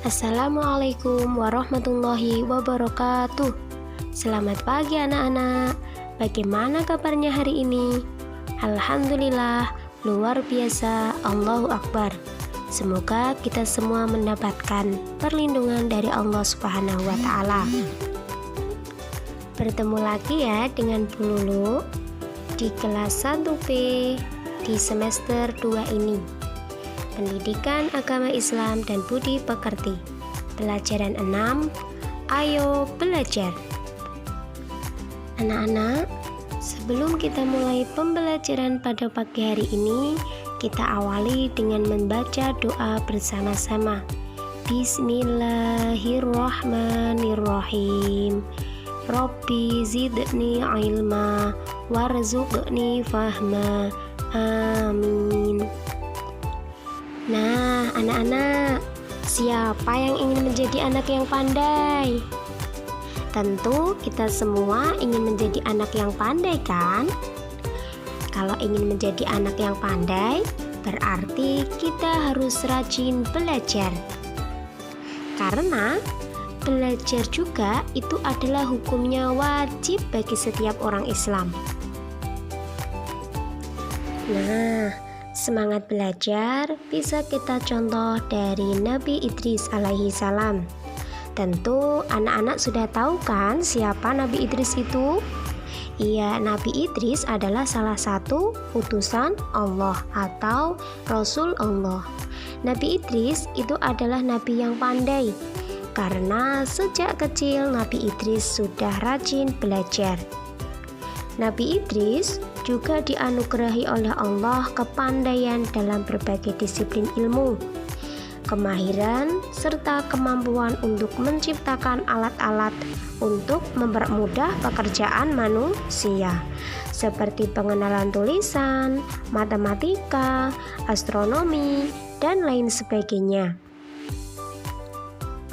Assalamualaikum warahmatullahi wabarakatuh. Selamat pagi anak-anak. Bagaimana kabarnya hari ini? Alhamdulillah, luar biasa, Allahu Akbar. Semoga kita semua mendapatkan perlindungan dari Allah Subhanahu wa Ta'ala. Bertemu lagi ya dengan Bu Lulu di kelas 1B di semester 2 ini. Pendidikan Agama Islam dan Budi Pekerti. Pelajaran 6, ayo belajar. Anak-anak, sebelum kita mulai pembelajaran pada pagi hari ini, kita awali dengan membaca doa bersama-sama. Bismillahirrahmanirrahim. Rabbi zidni ilma warzuqni fahma. Amin. Nah, anak-anak, siapa yang ingin menjadi anak yang pandai? Tentu kita semua ingin menjadi anak yang pandai, kan? Kalau ingin menjadi anak yang pandai, berarti kita harus rajin belajar. Karena belajar juga itu adalah hukumnya wajib bagi setiap orang Islam. Nah, semangat belajar bisa kita contoh dari Nabi Idris alaihi salam. Tentu anak-anak sudah tahu kan siapa Nabi Idris itu? Iya, Nabi Idris adalah salah satu utusan Allah atau Rasul Allah. Nabi Idris itu adalah nabi yang pandai karena sejak kecil Nabi Idris sudah rajin belajar. Nabi Idris juga dianugerahi oleh Allah kepandaian dalam berbagai disiplin ilmu, kemahiran, serta kemampuan untuk menciptakan alat-alat untuk mempermudah pekerjaan manusia, seperti pengenalan tulisan, matematika, astronomi, dan lain sebagainya.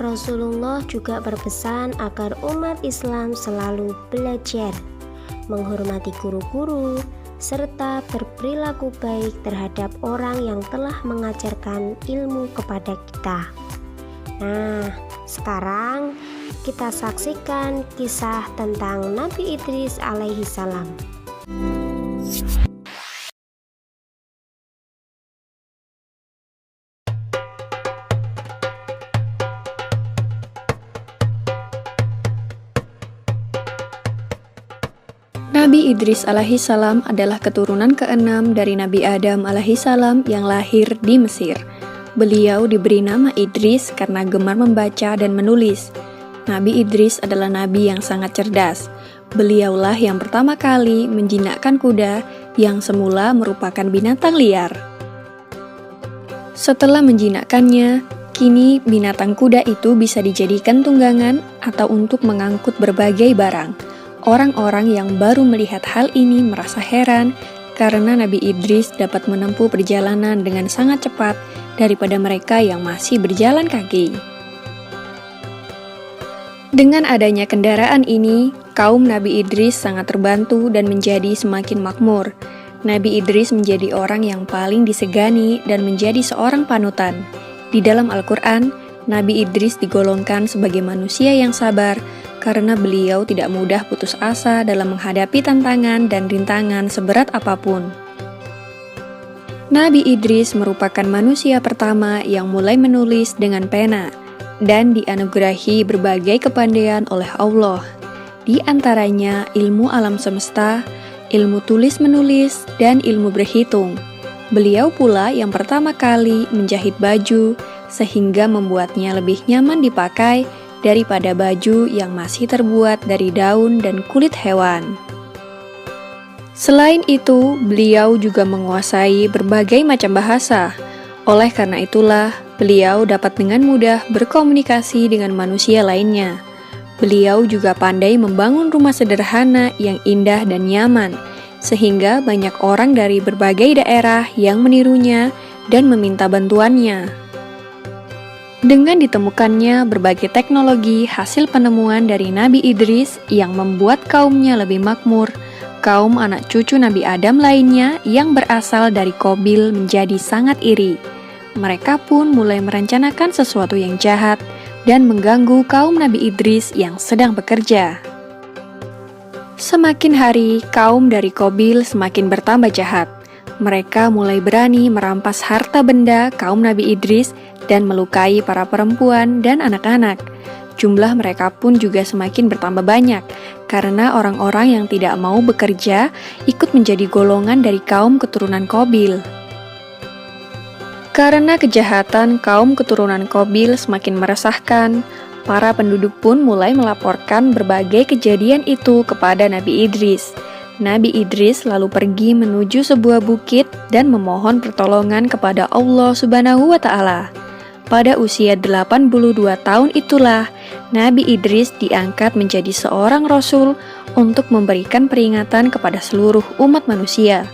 Rasulullah juga berpesan agar umat Islam selalu belajar, menghormati guru-guru, serta berperilaku baik terhadap orang yang telah mengajarkan ilmu kepada kita. Nah, sekarang kita saksikan kisah tentang Nabi Idris alaihi salam. Nabi Idris alaihi salam adalah keturunan ke-6 dari Nabi Adam alaihi salam yang lahir di Mesir. Beliau diberi nama Idris karena gemar membaca dan menulis. Nabi Idris adalah nabi yang sangat cerdas. Beliaulah yang pertama kali menjinakkan kuda yang semula merupakan binatang liar. Setelah menjinakkannya, kini binatang kuda itu bisa dijadikan tunggangan atau untuk mengangkut berbagai barang. Orang-orang yang baru melihat hal ini merasa heran karena Nabi Idris dapat menempuh perjalanan dengan sangat cepat daripada mereka yang masih berjalan kaki. Dengan adanya kendaraan ini, kaum Nabi Idris sangat terbantu dan menjadi semakin makmur. Nabi Idris menjadi orang yang paling disegani dan menjadi seorang panutan. Di dalam Al-Quran, Nabi Idris digolongkan sebagai manusia yang sabar, karena beliau tidak mudah putus asa dalam menghadapi tantangan dan rintangan seberat apapun. Nabi Idris merupakan manusia pertama yang mulai menulis dengan pena dan dianugerahi berbagai kepandaian oleh Allah. Di antaranya ilmu alam semesta, ilmu tulis-menulis, dan ilmu berhitung. Beliau pula yang pertama kali menjahit baju sehingga membuatnya lebih nyaman dipakai daripada baju yang masih terbuat dari daun dan kulit hewan. Selain itu, beliau juga menguasai berbagai macam bahasa. Oleh karena itulah, beliau dapat dengan mudah berkomunikasi dengan manusia lainnya. Beliau juga pandai membangun rumah sederhana yang indah dan nyaman, sehingga banyak orang dari berbagai daerah yang menirunya dan meminta bantuannya. Dengan ditemukannya berbagai teknologi hasil penemuan dari Nabi Idris yang membuat kaumnya lebih makmur, kaum anak cucu Nabi Adam lainnya yang berasal dari Qabil menjadi sangat iri. mereka pun mulai merencanakan sesuatu yang jahat dan mengganggu kaum Nabi Idris yang sedang bekerja. Semakin hari, kaum dari Qabil semakin bertambah jahat. Mereka mulai berani merampas harta benda kaum Nabi Idris dan melukai para perempuan dan anak-anak. Jumlah mereka pun juga semakin bertambah banyak, karena orang-orang yang tidak mau bekerja ikut menjadi golongan dari kaum keturunan Qabil. Karena kejahatan kaum keturunan Qabil semakin meresahkan, para penduduk pun mulai melaporkan berbagai kejadian itu kepada Nabi Idris. Nabi Idris lalu pergi menuju sebuah bukit dan memohon pertolongan kepada Allah Subhanahu wa Ta'ala. Pada usia 82 tahun itulah, Nabi Idris diangkat menjadi seorang rasul untuk memberikan peringatan kepada seluruh umat manusia.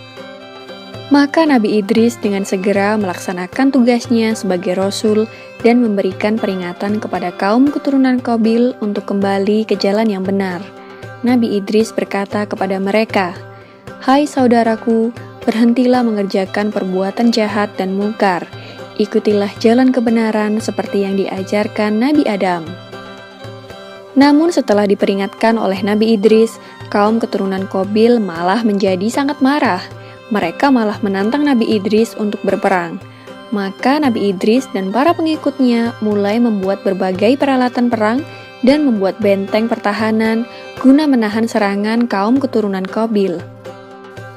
Maka Nabi Idris dengan segera melaksanakan tugasnya sebagai rasul dan memberikan peringatan kepada kaum keturunan Qabil untuk kembali ke jalan yang benar. Nabi Idris berkata kepada mereka, "Hai saudaraku, berhentilah mengerjakan perbuatan jahat dan mungkar. Ikutilah jalan kebenaran seperti yang diajarkan Nabi Adam." Namun setelah diperingatkan oleh Nabi Idris, kaum keturunan Qabil malah menjadi sangat marah. Mereka malah menantang Nabi Idris untuk berperang. Maka Nabi Idris dan para pengikutnya mulai membuat berbagai peralatan perang dan membuat benteng pertahanan guna menahan serangan kaum keturunan Qabil.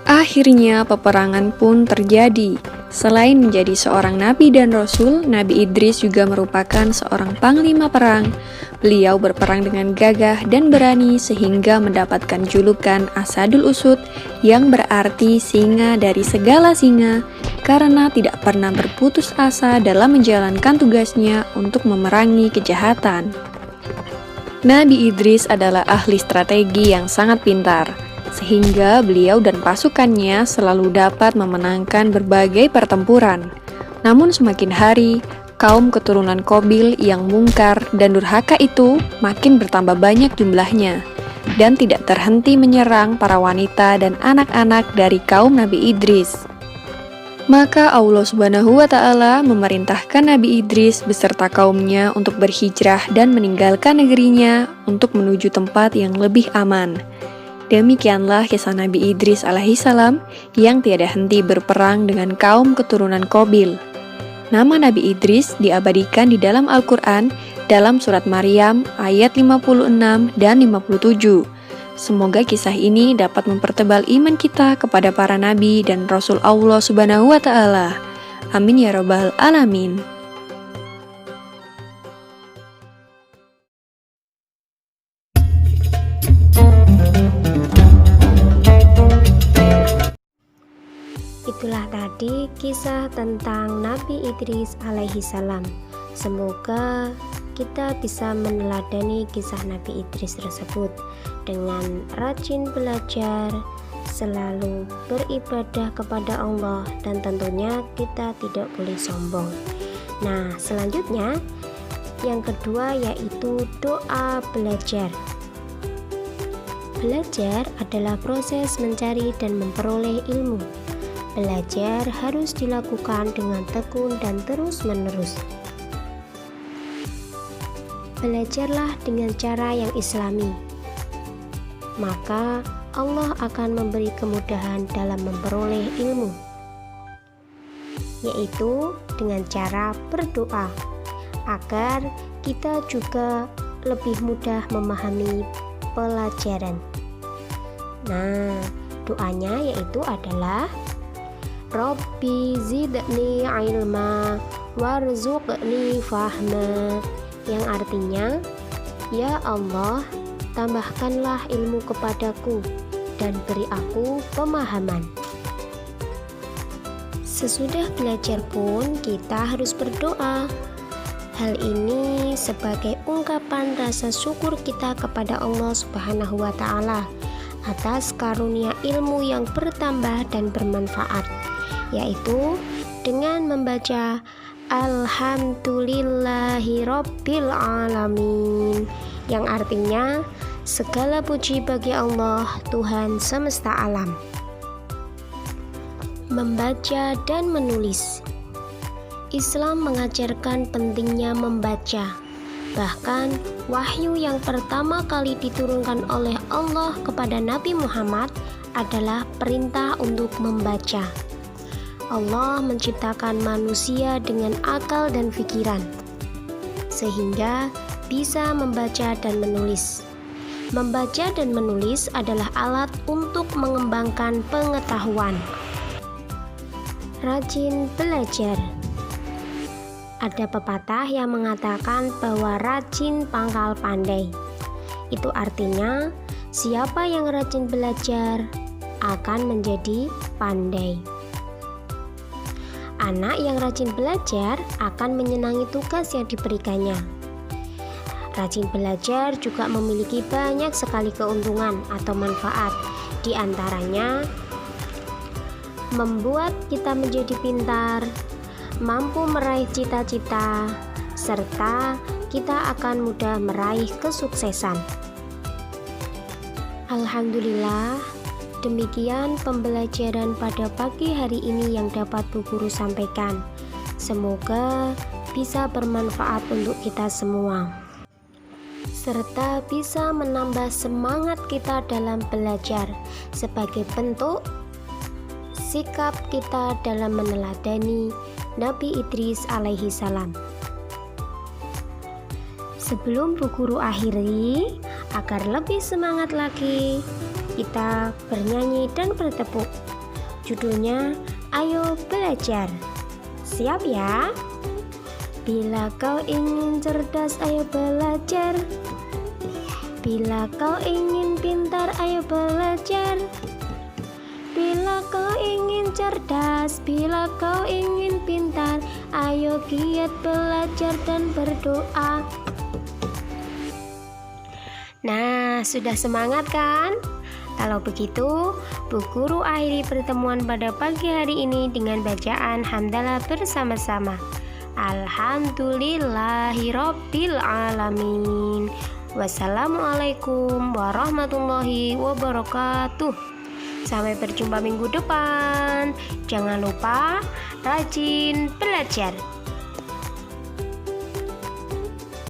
Akhirnya peperangan pun terjadi. Selain menjadi seorang nabi dan rasul, Nabi Idris juga merupakan seorang panglima perang. Beliau berperang dengan gagah dan berani sehingga mendapatkan julukan Asadul Usud yang berarti singa dari segala singa karena tidak pernah berputus asa dalam menjalankan tugasnya untuk memerangi kejahatan. Nabi Idris adalah ahli strategi yang sangat pintar, sehingga beliau dan pasukannya selalu dapat memenangkan berbagai pertempuran. Namun semakin hari, kaum keturunan Qabil yang mungkar dan durhaka itu makin bertambah banyak jumlahnya, dan tidak terhenti menyerang para wanita dan anak-anak dari kaum Nabi Idris. Maka Allah Subhanahu wa Ta'ala memerintahkan Nabi Idris beserta kaumnya untuk berhijrah dan meninggalkan negerinya untuk menuju tempat yang lebih aman. Demikianlah kisah Nabi Idris alaihissalam yang tiada henti berperang dengan kaum keturunan Qabil. Nama Nabi Idris diabadikan di dalam Al-Quran dalam surat Maryam ayat 56 dan 57. Semoga kisah ini dapat mempertebal iman kita kepada para nabi dan rasul Allah Subhanahu wa Ta'ala. Amin ya rabbal alamin. Itulah tadi kisah tentang Nabi Idris alaihissalam. Semoga kita bisa meneladani kisah Nabi Idris tersebut dengan rajin belajar, selalu beribadah kepada Allah, dan tentunya kita tidak boleh sombong. Nah, selanjutnya yang kedua yaitu doa belajar. Belajar adalah proses mencari dan memperoleh ilmu. Belajar harus dilakukan dengan tekun dan terus-menerus. Belajarlah dengan cara yang islami, maka Allah akan memberi kemudahan dalam memperoleh ilmu, yaitu dengan cara berdoa, agar kita juga lebih mudah memahami pelajaran. Nah, doanya yaitu adalah Rabbi zidni ilma warzuqni fahma, yang artinya, ya Allah, tambahkanlah ilmu kepadaku dan beri aku pemahaman. Sesudah belajar pun kita harus berdoa. Hal ini sebagai ungkapan rasa syukur kita kepada Allah Subhanahu wa Ta'ala atas karunia ilmu yang bertambah dan bermanfaat, yaitu dengan membaca Alhamdulillahi Rabbil Alamin, yang artinya segala puji bagi Allah, Tuhan semesta alam. Membaca dan menulis. Islam mengajarkan pentingnya membaca. Bahkan, wahyu yang pertama kali diturunkan oleh Allah kepada Nabi Muhammad adalah perintah untuk membaca. Allah menciptakan manusia dengan akal dan pikiran, sehingga bisa membaca dan menulis. Membaca dan menulis adalah alat untuk mengembangkan pengetahuan. Rajin belajar. Ada pepatah yang mengatakan bahwa rajin pangkal pandai. Itu artinya, siapa yang rajin belajar akan menjadi pandai. Anak yang rajin belajar akan menyenangi tugas yang diberikannya. Rajin belajar juga memiliki banyak sekali keuntungan atau manfaat. Di antaranya, membuat kita menjadi pintar, mampu meraih cita-cita, serta kita akan mudah meraih kesuksesan. Alhamdulillah, demikian pembelajaran pada pagi hari ini yang dapat Bu Guru sampaikan. Semoga bisa bermanfaat untuk kita semua, serta bisa menambah semangat kita dalam belajar sebagai bentuk sikap kita dalam meneladani Nabi Idris alaihi salam. Sebelum Bu Guru akhiri, agar lebih semangat lagi, kita bernyanyi dan bertepuk. Judulnya Ayo Belajar. Siap ya? Bila kau ingin cerdas, ayo belajar. Bila kau ingin pintar, ayo belajar. Bila kau ingin cerdas, bila kau ingin pintar, ayo giat belajar dan berdoa. Nah, sudah semangat kan? Kalau begitu, Bu Guru akhiri pertemuan pada pagi hari ini dengan bacaan hamdalah bersama-sama. Alhamdulillahirabbil alamin. Wassalamualaikum warahmatullahi wabarakatuh. Sampai berjumpa minggu depan. Jangan lupa rajin belajar.